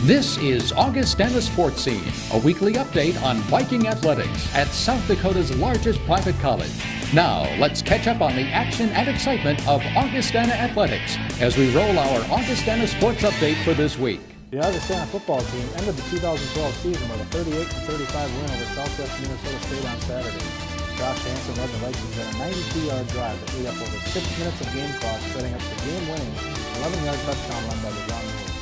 This is Augustana Sportscene, a weekly update on Viking athletics at South Dakota's largest private college. Now, let's catch up on the action and excitement of Augustana athletics as we roll our Augustana Sports Update for this week. The Augustana football team ended the 2012 season with a 38-35 win over Southwest Minnesota State on Saturday. Josh Hansen led the Vikings on a 92-yard drive that ate up over 6 minutes of game clock, setting up the game-winning 11-yard touchdown run by DeJohn Newell.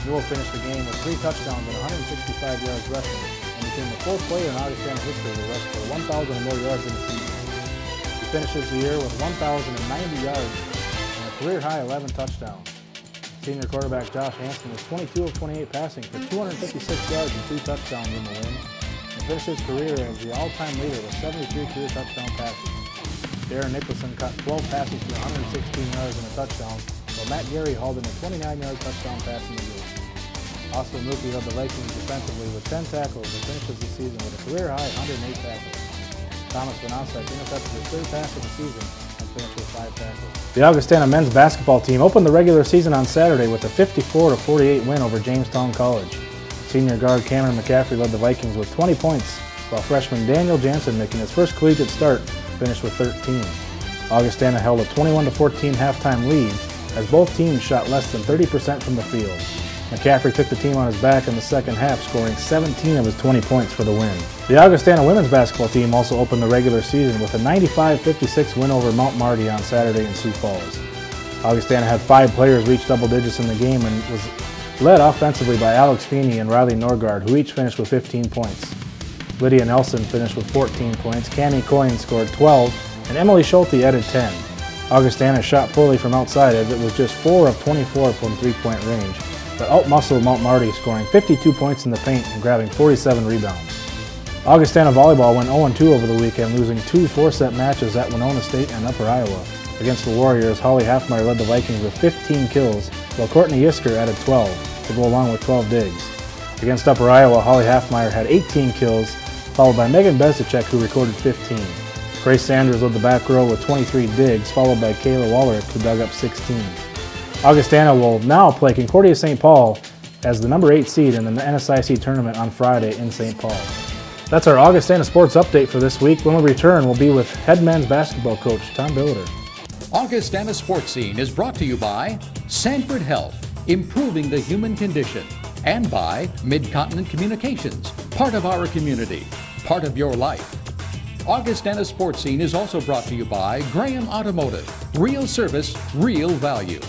Newell finished the game with 3 touchdowns and 165 yards rushing, and became the 4th player in Augustana history to rush for 1,000 or more yards in a season. He finishes the year with 1,090 yards and a career-high 11 touchdowns. Senior quarterback Josh Hansen was 22 of 28 passing for 256 yards and 2 touchdowns in the win, and finished his career as the all-time leader with 73 career touchdown passes. Darren Nicholson caught 12 passes for 116 yards and a touchdown, while Matt Gary hauled in a 29-yard touchdown pass in the game. Austin Mookie led the Vikings defensively with 10 tackles and finishes the season with a career-high 108 tackles. Thomas Bonasek intercepted his 3rd pass of the season and finished with 5 tackles. The Augustana men's basketball team opened the regular season on Saturday with a 54-48 win over Jamestown College. Senior guard Cameron McCaffrey led the Vikings with 20 points, while freshman Daniel Jansen, making his first collegiate start, finished with 13. Augustana held a 21-14 halftime lead as both teams shot less than 30% from the field. McCaffrey took the team on his back in the second half, scoring 17 of his 20 points for the win. The Augustana women's basketball team also opened the regular season with a 95-56 win over Mount Marty on Saturday in Sioux Falls. Augustana had 5 players reach double digits in the game and was led offensively by Alex Feeney and Riley Norgard, who each finished with 15 points. Lydia Nelson finished with 14 points, Cammie Coyne scored 12, and Emily Schulte added 10. Augustana shot poorly from outside as it was just 4 of 24 from three-point range, but outmuscled Mount Marty, scoring 52 points in the paint and grabbing 47 rebounds. Augustana volleyball went 0-2 over the weekend, losing 2 4-set matches at Winona State and Upper Iowa. Against the Warriors, Holly Halfmeyer led the Vikings with 15 kills, while Courtney Yisker added 12 to go along with 12 digs. Against Upper Iowa, Holly Halfmeyer had 18 kills, followed by Megan Bezdicek, who recorded 15. Grace Sanders led the back row with 23 digs, followed by Kayla Wallerick, who dug up 16. Augustana will now play Concordia St. Paul as the number 8 seed in the NSIC tournament on Friday in St. Paul. That's our Augustana Sports Update for this week. When we return, we'll be with head men's basketball coach Tom Billiter. Augustana Sportscene is brought to you by Sanford Health, improving the human condition, and by Mid-Continent Communications, part of our community, part of your life. Augustana Sportscene is also brought to you by Graham Automotive, real service, real value.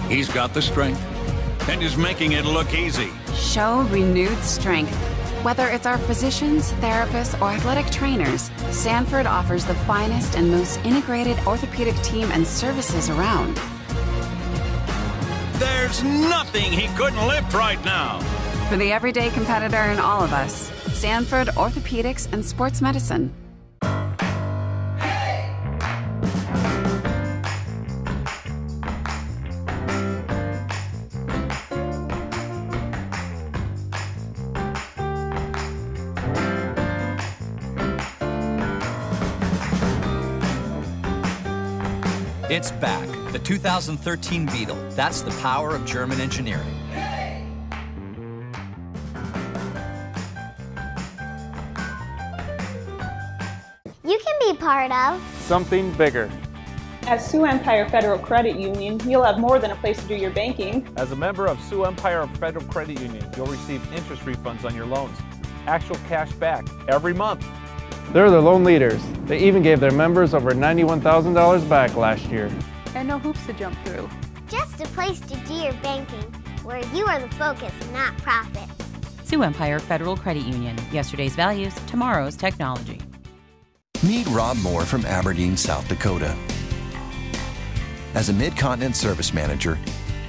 He's got the strength and is making it look easy. Show renewed strength. Whether it's our physicians, therapists, or athletic trainers, Sanford offers the finest and most integrated orthopedic team and services around. There's nothing he couldn't lift right now. For the everyday competitor in all of us, Sanford Orthopedics and Sports Medicine. It's back, the 2013 Beetle. That's the power of German engineering. You can be part of something bigger. At Sioux Empire Federal Credit Union, you'll have more than a place to do your banking. As a member of Sioux Empire Federal Credit Union, you'll receive interest refunds on your loans, actual cash back every month. They're the loan leaders. They even gave their members over $91,000 back last year. And no hoops to jump through. just a place to do your banking, where you are the focus, not profits. Sioux Empire Federal Credit Union. Yesterday's values, tomorrow's technology. Meet Rob Moore from Aberdeen, South Dakota. As a Mid-Continent Service Manager,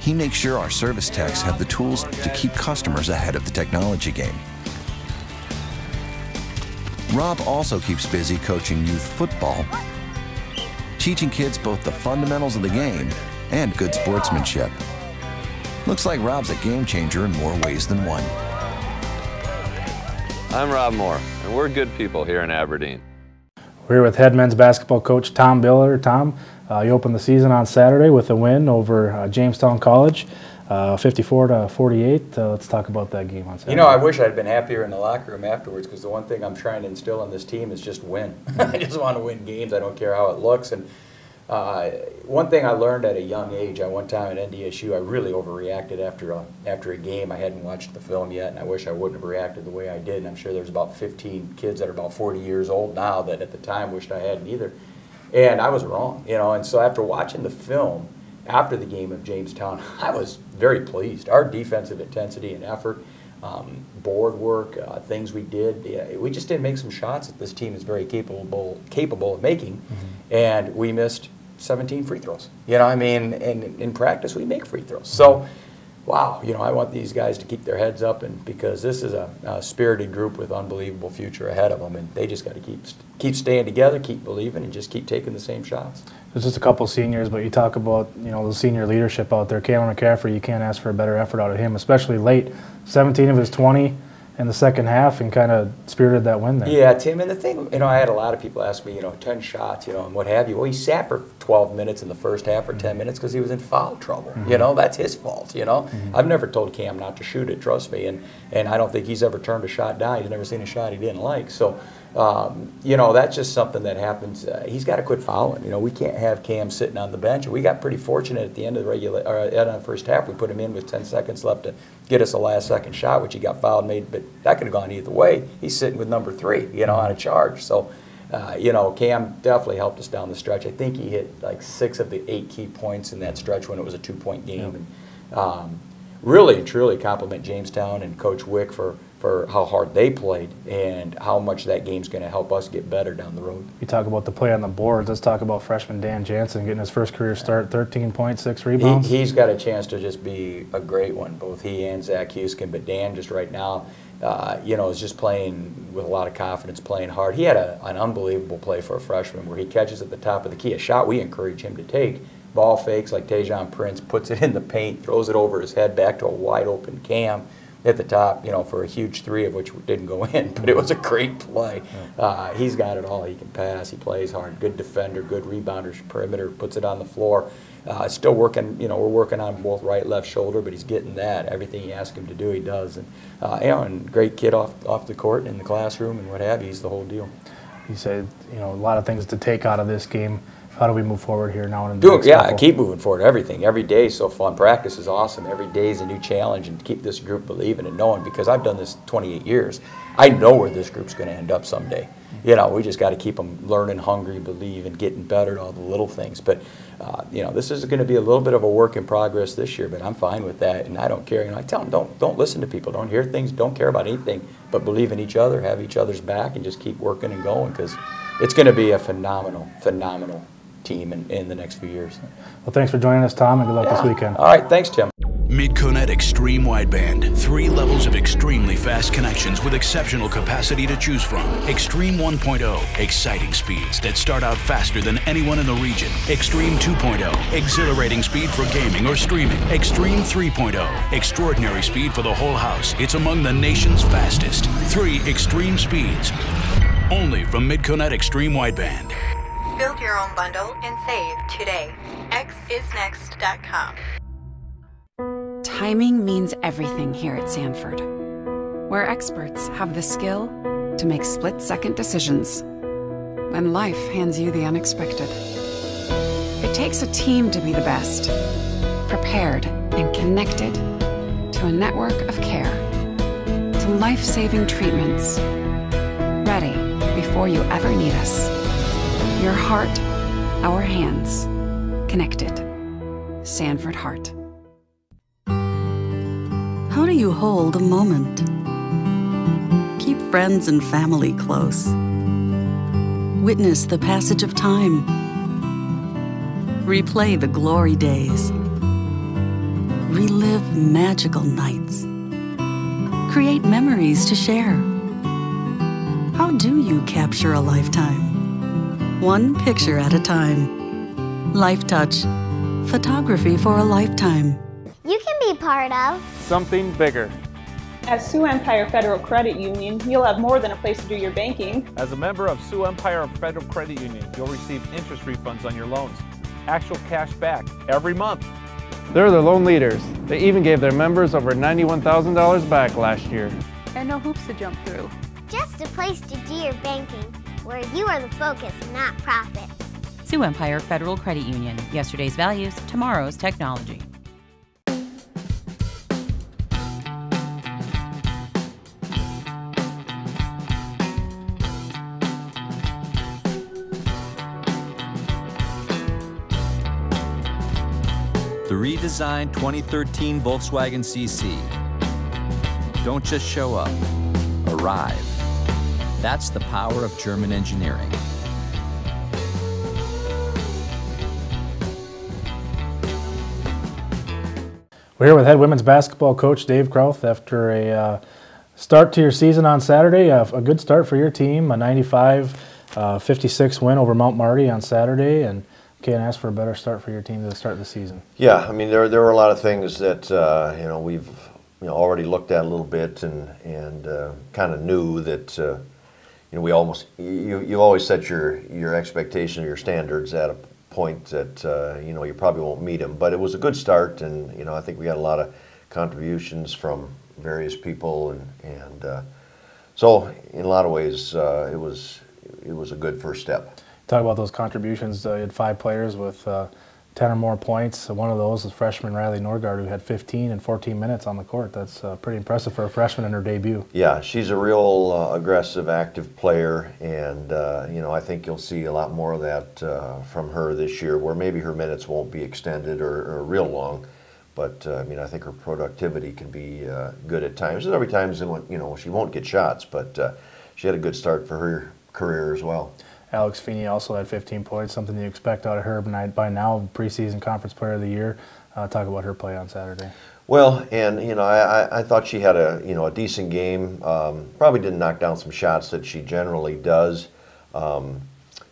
he makes sure our service techs have the tools to keep customers ahead of the technology game. Rob also keeps busy coaching youth football, teaching kids both the fundamentals of the game and good sportsmanship. Looks like Rob's a game changer in more ways than one. I'm Rob Moore, and we're good people here in Aberdeen. We're here with head men's basketball coach Tom Biller. Tom, you opened the season on Saturday with a win over Jamestown College, 54-48. Let's talk about that game on Saturday. You know, I wish I'd been happier in the locker room afterwards, because the one thing I'm trying to instill on this team is just win. I just want to win games. I don't care how it looks. And one thing I learned at a young age, one time at NDSU, I really overreacted after a game. I hadn't watched the film yet, and I wish I wouldn't have reacted the way I did. And I'm sure there's about 15 kids that are about 40 years old now that at the time wished I hadn't either. And I was wrong, you know. And so after watching the film after the game of Jamestown, I was very pleased. Our defensive intensity and effort, board work, things we did, we just didn't make some shots that this team is very capable of making, and we missed 17 free throws. You know, I mean, and in practice we make free throws. So, wow, you know, I want these guys to keep their heads up, and because this is a spirited group with unbelievable future ahead of them, and they just got to keep staying together, keep believing, and just keep taking the same shots. There's just a couple seniors, but you talk about, you know, the senior leadership out there. Cameron McCaffrey, you can't ask for a better effort out of him, especially late. 17 of his 20 in the second half, and kind of spirited that win there. Yeah, Tim, and the thing, you know, I had a lot of people ask me, you know, 10 shots, you know, and what have you. Well, he sat for 12 minutes in the first half or 10 minutes because he was in foul trouble. You know, that's his fault, you know. I've never told Cam not to shoot it, trust me, and I don't think he's ever turned a shot down. He's never seen a shot he didn't like. So, you know, that's just something that happens. He's got to quit fouling. You know, we can't have Cam sitting on the bench. We got pretty fortunate at the end of the end of the first half. We put him in with 10 seconds left to get us a last-second shot, which he got fouled, made, but that could have gone either way. He's sitting with number 3, you know, on a charge. So, you know, Cam definitely helped us down the stretch. I think he hit like 6 of the 8 key points in that stretch when it was a 2-point game. And really, truly compliment Jamestown and Coach Wick for how hard they played and how much that game's going to help us get better down the road. You talk about the play on the boards. Let's talk about freshman Dan Jansen getting his first career start, 13 points, 6 rebounds. He's got a chance to just be a great one, both he and Zach Huskin. But Dan just right now, you know, is just playing with a lot of confidence, playing hard. He had an unbelievable play for a freshman where he catches at the top of the key, a shot we encourage him to take. Ball fakes like Tajon Prince, puts it in the paint, throws it over his head back to a wide open Cam at the top, you know, for a huge 3 of which didn't go in, but it was a great play. He's got it all. He can pass, he plays hard, good defender, good rebounder, perimeter, puts it on the floor. Still working, you know, we're working on both right, left shoulder, but he's getting that. Everything you ask him to do, he does. And, you know, and great kid off the court in the classroom and what have you. He's the whole deal. You said, you know, a lot of things to take out of this game. How do we move forward here now? In the next yeah, couple? Keep moving forward. Everything. Every day is so fun. Practice is awesome. Every day is a new challenge, and keep this group believing and knowing, because I've done this 28 years. I know where this group's going to end up someday. You know, we just got to keep them learning, hungry, believing, getting better at all the little things. But, you know, this is going to be a little bit of a work in progress this year, but I'm fine with that, and I don't care. You know, I tell them, don't listen to people. Don't hear things. Don't care about anything, but believe in each other, have each other's back, and just keep working and going, because it's going to be a phenomenal team in the next few years. Well, thanks for joining us, Tom, and good luck this weekend. All right, thanks, Tim. Midconet Extreme Wideband. 3 levels of extremely fast connections with exceptional capacity to choose from. Extreme 1.0, exciting speeds that start out faster than anyone in the region. Extreme 2.0, exhilarating speed for gaming or streaming. Extreme 3.0, extraordinary speed for the whole house. It's among the nation's fastest. 3 extreme speeds, only from Midconet Extreme Wideband. Build your own bundle and save today. xisnext.com. Timing means everything here at Sanford, where experts have the skill to make split-second decisions when life hands you the unexpected. It takes a team to be the best, prepared and connected to a network of care, to life-saving treatments, ready before you ever need us. Your heart, our hands, connected. Sanford Heart. How do you hold a moment? Keep friends and family close. Witness the passage of time. Replay the glory days. Relive magical nights. Create memories to share. How do you capture a lifetime? One picture at a time. Life Touch. Photography for a lifetime. You can be part of something bigger. As Sioux Empire Federal Credit Union, you'll have more than a place to do your banking. As a member of Sioux Empire Federal Credit Union, you'll receive interest refunds on your loans, actual cash back every month. They're the loan leaders. They even gave their members over $91,000 back last year. And no hoops to jump through. Just a place to do your banking, where you are the focus, not profits. Sioux Empire Federal Credit Union. Yesterday's values, tomorrow's technology. The redesigned 2013 Volkswagen CC. Don't just show up, arrive. That's the power of German engineering. We're here with head women's basketball coach Dave Krauth after a start to your season on Saturday. A good start for your team, a 95-56 win over Mount Marty on Saturday, and can't ask for a better start for your team to start the season. Yeah, I mean there were a lot of things that we've already looked at a little bit and kind of knew that we almost you always set your expectation, your standards at a point that you probably won't meet them. But it was a good start, and I think we got a lot of contributions from various people, and so in a lot of ways it was a good first step. Talk about those contributions. You had 5 players with 10 or more points. One of those is freshman Riley Norgard, who had 15 and 14 minutes on the court. That's pretty impressive for a freshman in her debut. Yeah, she's a real aggressive, active player, and I think you'll see a lot more of that from her this year, where maybe her minutes won't be extended or real long, but I think her productivity can be good at times. There's every time she won't get shots, but she had a good start for her career as well. Alex Feeney also had 15 points, something you expect out of her by now, preseason conference player of the year. Talk about her play on Saturday. Well, and I thought she had a decent game. Probably didn't knock down some shots that she generally does.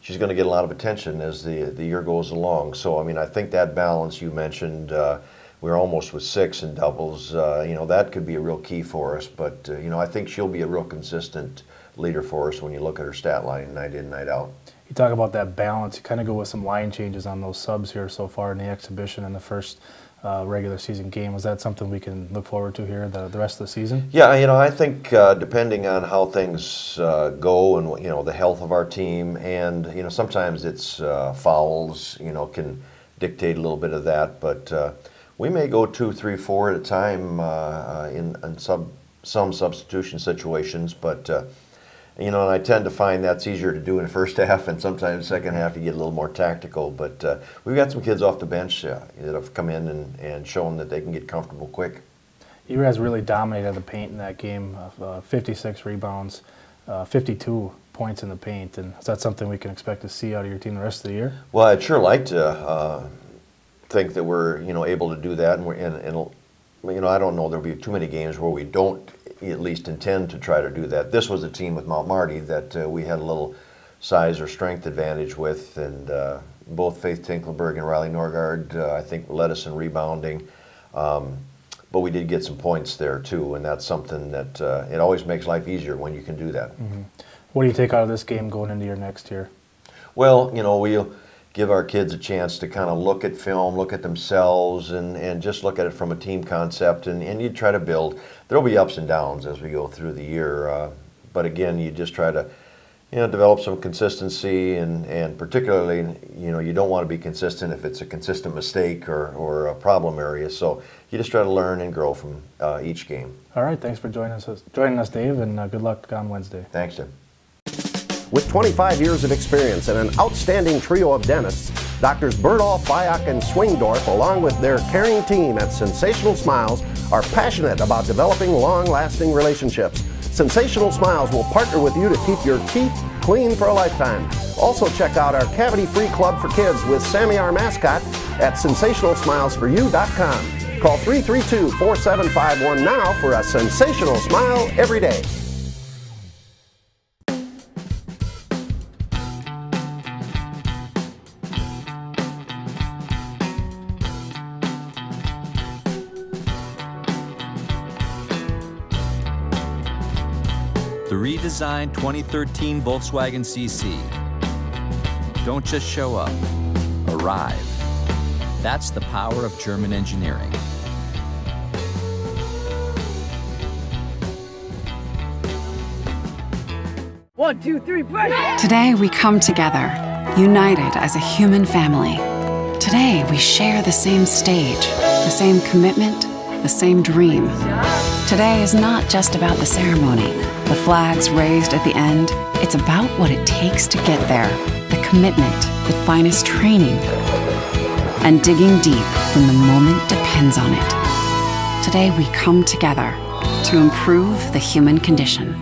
She's going to get a lot of attention as the year goes along. So I think that balance you mentioned, we're almost with 6 in doubles. That could be a real key for us. But I think she'll be a real consistent leader for us when you look at her stat line night in, night out. You talk about that balance. You kind of go with some line changes on those subs here so far in the exhibition and the first regular season game. Was that something we can look forward to here the rest of the season? Yeah, I think depending on how things go and the health of our team, and sometimes it's fouls can dictate a little bit of that, but we may go 2, 3, 4 at a time in some substitution situations, but and I tend to find that's easier to do in the first half, and sometimes second half you get a little more tactical. But we've got some kids off the bench that have come in and shown that they can get comfortable quick. You guys really dominated the paint in that game, 56 rebounds, 52 points in the paint. And is that something we can expect to see out of your team the rest of the year? Well, I'd sure like to think that we're able to do that, and I don't know there'll be too many games where we don't at least intend to try to do that. This was a team with Mount Marty that we had a little size or strength advantage with, and both Faith Tinkleberg and Riley Norgard I think led us in rebounding, but we did get some points there too, and that's something that it always makes life easier when you can do that. Mm-hmm. What do you take out of this game going into your next year? Well, we'll give our kids a chance to kind of look at film, look at themselves, and just look at it from a team concept, and you try to build. There'll be ups and downs as we go through the year, but again, you just try to develop some consistency, and particularly, you don't want to be consistent if it's a consistent mistake or a problem area, so you just try to learn and grow from each game. All right, thanks for joining us, Dave, and good luck on Wednesday. Thanks, Tim. With 25 years of experience and an outstanding trio of dentists, Doctors Berdahl, Fayok, and Swingdorf, along with their caring team at Sensational Smiles, are passionate about developing long-lasting relationships. Sensational Smiles will partner with you to keep your teeth clean for a lifetime. Also check out our cavity-free club for kids with Sammy our mascot at sensationalsmilesforyou.com. Call 332-4751 now for a sensational smile every day. redesigned 2013 Volkswagen CC. Don't just show up, arrive. That's the power of German engineering. One, two, three, break! Today we come together, united as a human family. Today we share the same stage, the same commitment, the same dream. Today is not just about the ceremony, the flags raised at the end. It's about what it takes to get there, the commitment, the finest training, and digging deep when the moment depends on it. Today we come together to improve the human condition.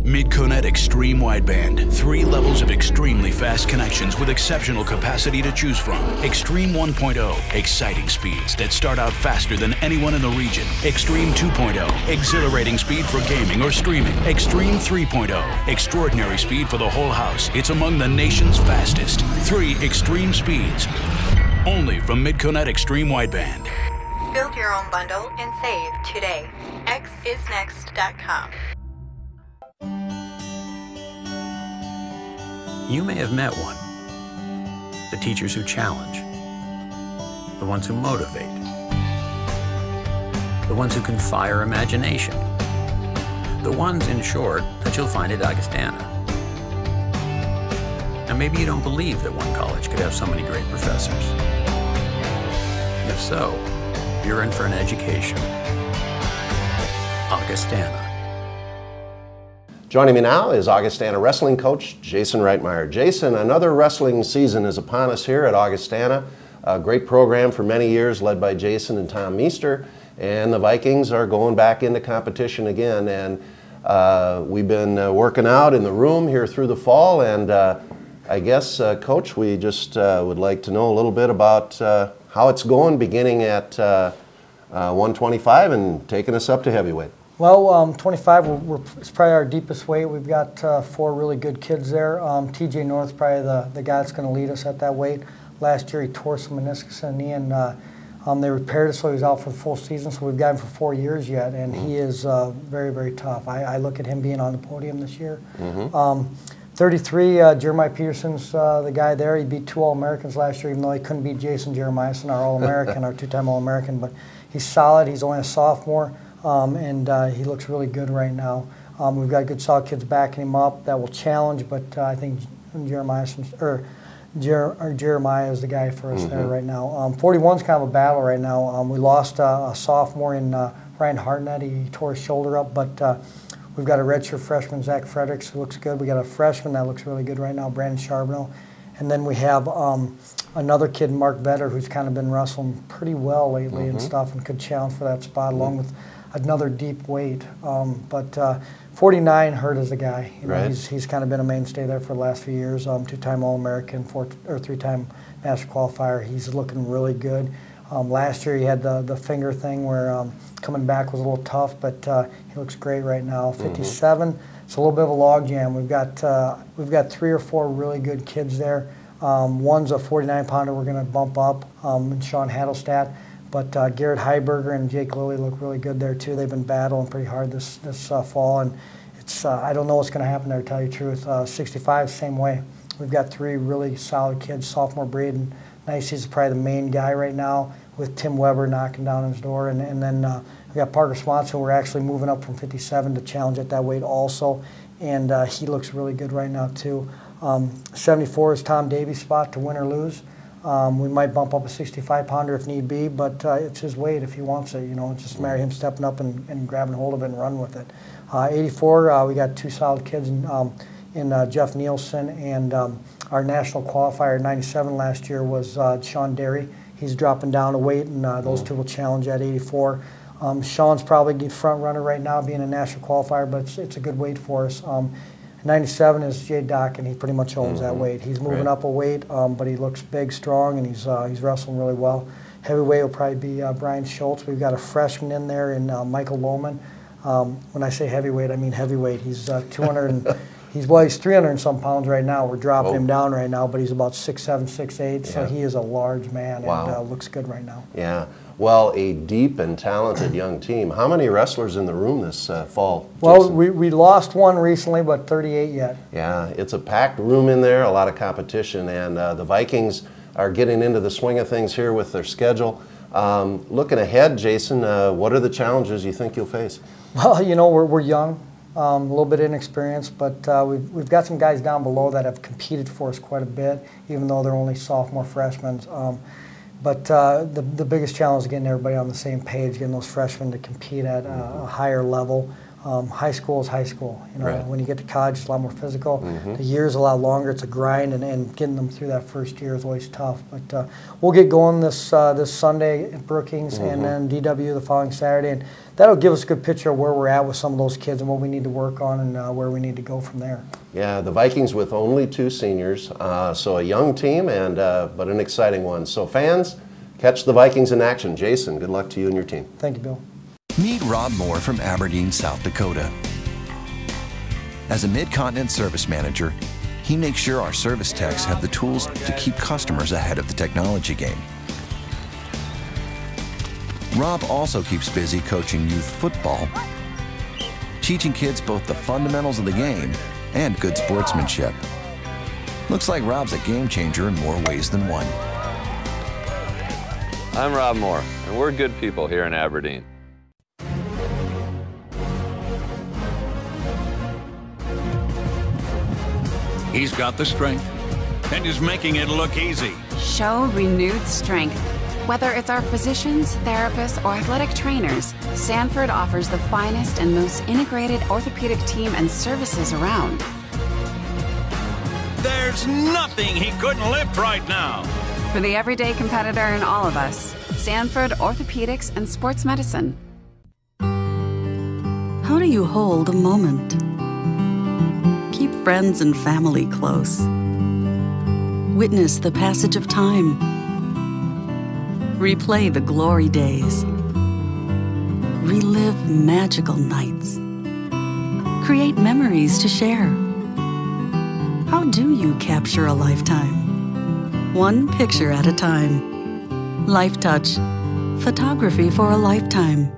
Mid-Conet Extreme Wideband. 3 levels of extremely fast connections with exceptional capacity to choose from. Extreme 1.0. Exciting speeds that start out faster than anyone in the region. Extreme 2.0. Exhilarating speed for gaming or streaming. Extreme 3.0. Extraordinary speed for the whole house. It's among the nation's fastest. 3 extreme speeds. Only from Mid-Conet Extreme Wideband. Build your own bundle and save today. xisnext.com. You may have met one. The teachers who challenge. The ones who motivate. The ones who can fire imagination. The ones, in short, that you'll find at Augustana. Now, maybe you don't believe that one college could have so many great professors. If so, you're in for an education. Augustana. Joining me now is Augustana wrestling coach Jason Reitmeyer. Jason, another wrestling season is upon us here at Augustana. A great program for many years led by Jason and Tom Meester, and the Vikings are going back into competition again. And we've been working out in the room here through the fall, and I guess, Coach, we just would like to know a little bit about how it's going, beginning at 125 and taking us up to heavyweight. Well, 25 it's probably our deepest weight. We've got 4 really good kids there. TJ North's probably the guy that's going to lead us at that weight. Last year he tore some meniscus in the knee, and they repaired it so he was out for the full season. So we've got him for 4 years yet, and he is very, very tough. I look at him being on the podium this year. 33, Jeremiah Peterson's the guy there. He beat 2 All-Americans last year, even though he couldn't beat Jason Jeremiahson, our All-American, our 2-time All-American. But he's solid. He's only a sophomore. And he looks really good right now. We've got good solid kids backing him up that will challenge, but I think Jeremiah is the guy for us there right now. 41's kind of a battle right now. We lost a sophomore in Ryan Hartnett. He tore his shoulder up, but we've got a redshirt freshman, Zach Fredericks, who looks good. We got a freshman that looks really good right now, Brandon Charbonneau. And then we have another kid, Mark Vetter, who's kind of been wrestling pretty well lately and stuff, and could challenge for that spot along with another deep weight. But 49, Hurt is the guy. You know, he's kind of been a mainstay there for the last few years. 2-time All-American, 3-time Master Qualifier. He's looking really good. Last year he had the finger thing where coming back was a little tough, but he looks great right now. 57, it's a little bit of a log jam. We've got 3 or 4 really good kids there. One's a 49-pounder we're going to bump up, Sean Hadelstadt. But Garrett Heiberger and Jake Lilly look really good there too. They've been battling pretty hard this fall, and it's I don't know what's going to happen there, to tell you the truth. 65, same way. We've got 3 really solid kids. Sophomore Braden Nice, he's probably the main guy right now, with Tim Weber knocking down his door, and then we got Parker Swanson. We're actually moving up from 57 to challenge at that weight also, and he looks really good right now too. 74 is Tom Davies' spot to win or lose. We might bump up a 65-pounder if need be, but it's his weight if he wants it. You know, it's just a matter of him stepping up and grabbing hold of it and run with it. 84, we got 2 solid kids in Jeff Nielsen, and our national qualifier 97 last year was Sean Derry. He's dropping down a weight, and those 2 will challenge at 84. Sean's probably the front runner right now, being a national qualifier, but it's a good weight for us. 97 is Jay Dock, and he pretty much owns that weight. He's moving up a weight, but he looks big, strong, and he's wrestling really well. Heavyweight will probably be Brian Schultz. We've got a freshman in there in Michael Lohman. When I say heavyweight, I mean heavyweight. He's 200 and he's 300 and some pounds right now. We're dropping him down right now, but he's about 6'7", 6'8", so he is a large man and looks good right now. Yeah. Well, a deep and talented young team. How many wrestlers in the room this fall? Well, we lost one recently, but 38 yet. Yeah, it's a packed room in there, a lot of competition, and the Vikings are getting into the swing of things here with their schedule. Looking ahead, Jason, what are the challenges you think you'll face? Well, you know, we're young, a little bit inexperienced, but we've got some guys down below that have competed for us quite a bit, even though they're only sophomore freshmen. But the biggest challenge is getting everybody on the same page, getting those freshmen to compete at a higher level. High school is high school. You know, Right. when you get to college, it's a lot more physical. Mhm. The year's a lot longer. It's a grind, and getting them through that first year is always tough. But we'll get going this Sunday at Brookings, and then DW the following Saturday, and that'll give us a good picture of where we're at with some of those kids and what we need to work on and where we need to go from there. Yeah, the Vikings with only 2 seniors, so a young team, and but an exciting one. So fans, catch the Vikings in action. Jason, good luck to you and your team. Thank you, Bill. Meet Rob Moore from Aberdeen, South Dakota. As a Mid-Continent service manager, he makes sure our service techs have the tools to keep customers ahead of the technology game. Rob also keeps busy coaching youth football, teaching kids both the fundamentals of the game and good sportsmanship. Looks like Rob's a game changer in more ways than one. I'm Rob Moore, and we're good people here in Aberdeen. He's got the strength and is making it look easy. Show renewed strength. Whether it's our physicians, therapists, or athletic trainers, Sanford offers the finest and most integrated orthopedic team and services around. There's nothing he couldn't lift right now. For the everyday competitor in all of us, Sanford Orthopedics and Sports Medicine. How do you hold a moment? Keep friends and family close. Witness the passage of time. Replay the glory days. Relive magical nights. Create memories to share. How do you capture a lifetime? One picture at a time. Life Touch. Photography for a lifetime.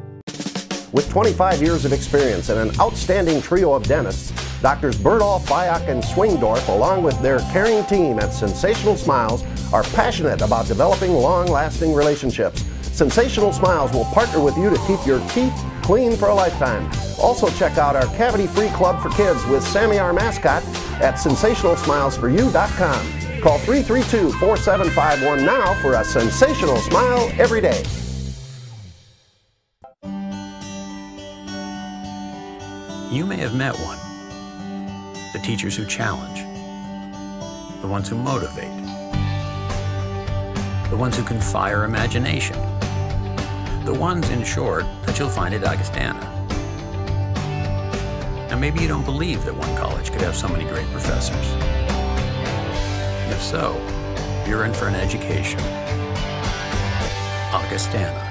With 25 years of experience and an outstanding trio of dentists, Doctors Bertolf, Byak, and Swingdorf, along with their caring team at Sensational Smiles, are passionate about developing long-lasting relationships. Sensational Smiles will partner with you to keep your teeth clean for a lifetime. Also check out our cavity-free club for kids with Sammy our mascot at sensationalsmilesforyou.com. Call 332-4751 now for a sensational smile every day. You may have met one. The teachers who challenge. The ones who motivate. The ones who can fire imagination. The ones, in short, that you'll find at Augustana. Now, maybe you don't believe that one college could have so many great professors. If so, you're in for an education. Augustana.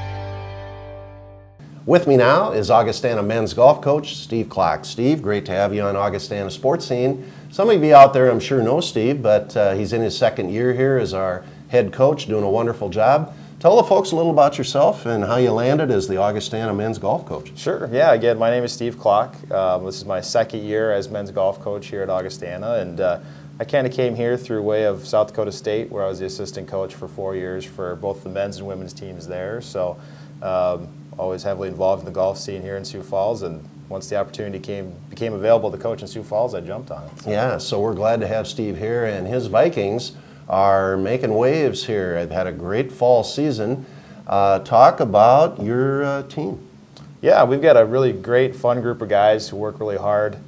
With me now is Augustana men's golf coach, Steve Klock. Steve, great to have you on Augustana Sports Scene. Some of you out there, I'm sure, know Steve, but he's in his second year here as our head coach, doing a wonderful job. Tell the folks a little about yourself and how you landed as the Augustana men's golf coach. Sure, yeah, again, my name is Steve Klock. This is my second year as men's golf coach here at Augustana, and I kind of came here through way of South Dakota State, where I was the assistant coach for 4 years for both the men's and women's teams there. So always heavily involved in the golf scene here in Sioux Falls, and once the opportunity became available to coach in Sioux Falls, I jumped on it. Yeah, so we're glad to have Steve here, and his Vikings are making waves here. They've had a great fall season. Talk about your team. Yeah, we've got a really great, fun group of guys who work really hard.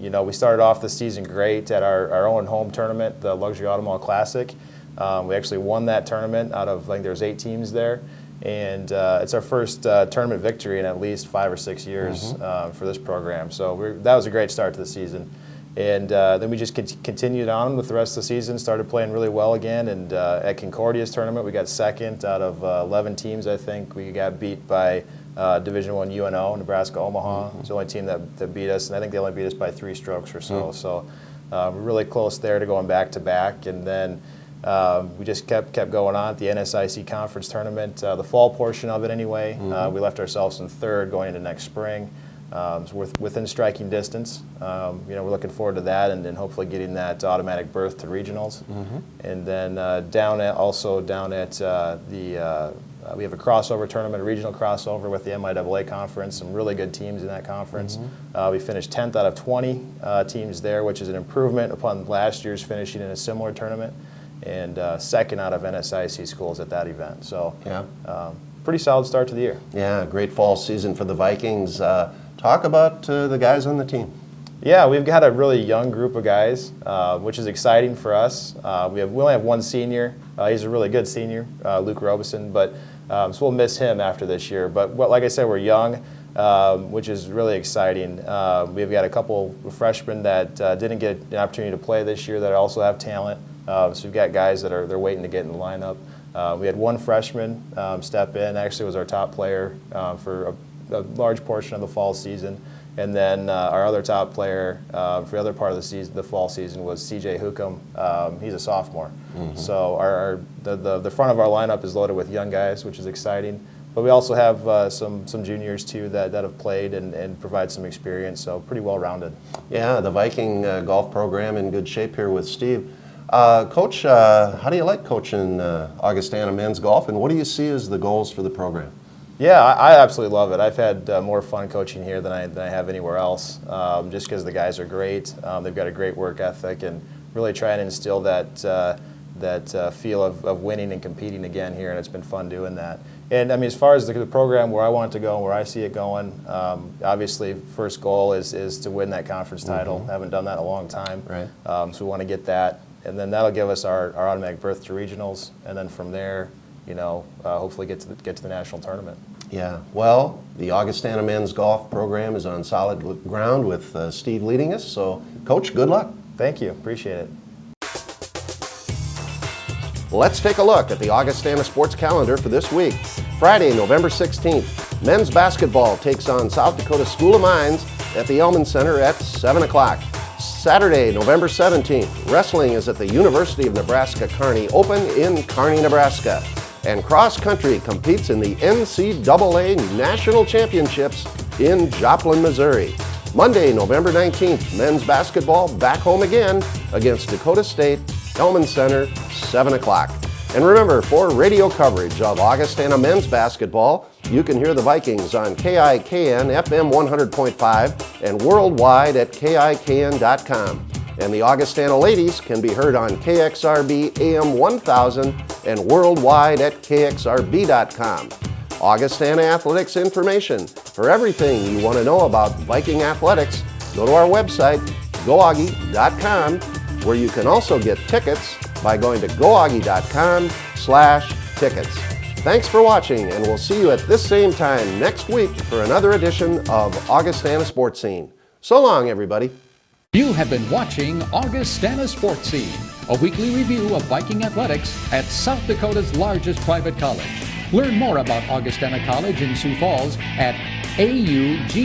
You know, we started off the season great at our own home tournament, the Luxury Auto Mall Classic. We actually won that tournament out of, I think there's 8 teams there. And it's our first tournament victory in at least 5 or 6 years for this program. So that was a great start to the season. And then we just continued on with the rest of the season, started playing really well again. And at Concordia's tournament, we got second out of 11 teams, I think. We got beat by Division I UNO, Nebraska Omaha. It was the only team that beat us, and I think they only beat us by 3 strokes or so. So we're really close there to going back-to-back. And then we just kept going on at the NSIC conference tournament, the fall portion of it anyway. We left ourselves in third going into next spring. So we're within striking distance. We're looking forward to that, and then hopefully getting that automatic berth to regionals. And then we have a crossover tournament, a regional crossover with the MIAA conference. Some really good teams in that conference. We finished 10th out of 20 teams there, which is an improvement upon last year's finishing in a similar tournament, and second out of NSIC schools at that event. So pretty solid start to the year. Yeah, great fall season for the Vikings. Talk about the guys on the team. Yeah, we've got a really young group of guys, which is exciting for us. We only have one senior. He's a really good senior, Luke Robeson, but so we'll miss him after this year. But like I said, we're young, which is really exciting. We've got a couple of freshmen that didn't get an opportunity to play this year that also have talent. So we've got guys that they're waiting to get in the lineup. We had one freshman step in. Actually, was our top player for a large portion of the fall season. And then our other top player for the other part of the season, the fall season, was C.J. Hookham. He's a sophomore. So the front of our lineup is loaded with young guys, which is exciting. But we also have some juniors too that have played and provide some experience. So pretty well rounded. Yeah, the Viking golf program in good shape here with Steve. Coach, how do you like coaching Augustana men's golf, and what do you see as the goals for the program? Yeah, I absolutely love it. I've had more fun coaching here than I have anywhere else, just because the guys are great. They've got a great work ethic, and really try and instill that feel of winning and competing again here, and it's been fun doing that. And I mean, as far as the program, where I want it to go and where I see it going, obviously first goal is to win that conference title. Haven't done that in a long time, right. So we want to get that, and then that'll give us our automatic berth to regionals, and then from there, hopefully get to the national tournament. Yeah, well, the Augustana men's golf program is on solid ground with Steve leading us. So, Coach, good luck. Thank you. Appreciate it. Let's take a look at the Augustana sports calendar for this week. Friday, November 16th, men's basketball takes on South Dakota School of Mines at the Elman Center at 7 o'clock. Saturday, November 17th, wrestling is at the University of Nebraska Kearney Open in Kearney, Nebraska. And cross country competes in the NCAA National Championships in Joplin, Missouri. Monday, November 19th, men's basketball back home again against Dakota State, Elman Center, 7 o'clock. And remember, for radio coverage of Augustana men's basketball, you can hear the Vikings on KIKN FM 100.5 and worldwide at KIKN.com. And the Augustana ladies can be heard on KXRB AM 1000 and worldwide at KXRB.com. Augustana Athletics information. For everything you want to know about Viking athletics, go to our website, goaugie.com, where you can also get tickets by going to goaugie.com/tickets. Thanks for watching, and we'll see you at this same time next week for another edition of Augustana Sports Scene. So long, everybody. You have been watching Augustana Sports Scene, a weekly review of Viking athletics at South Dakota's largest private college. Learn more about Augustana College in Sioux Falls at augie.edu.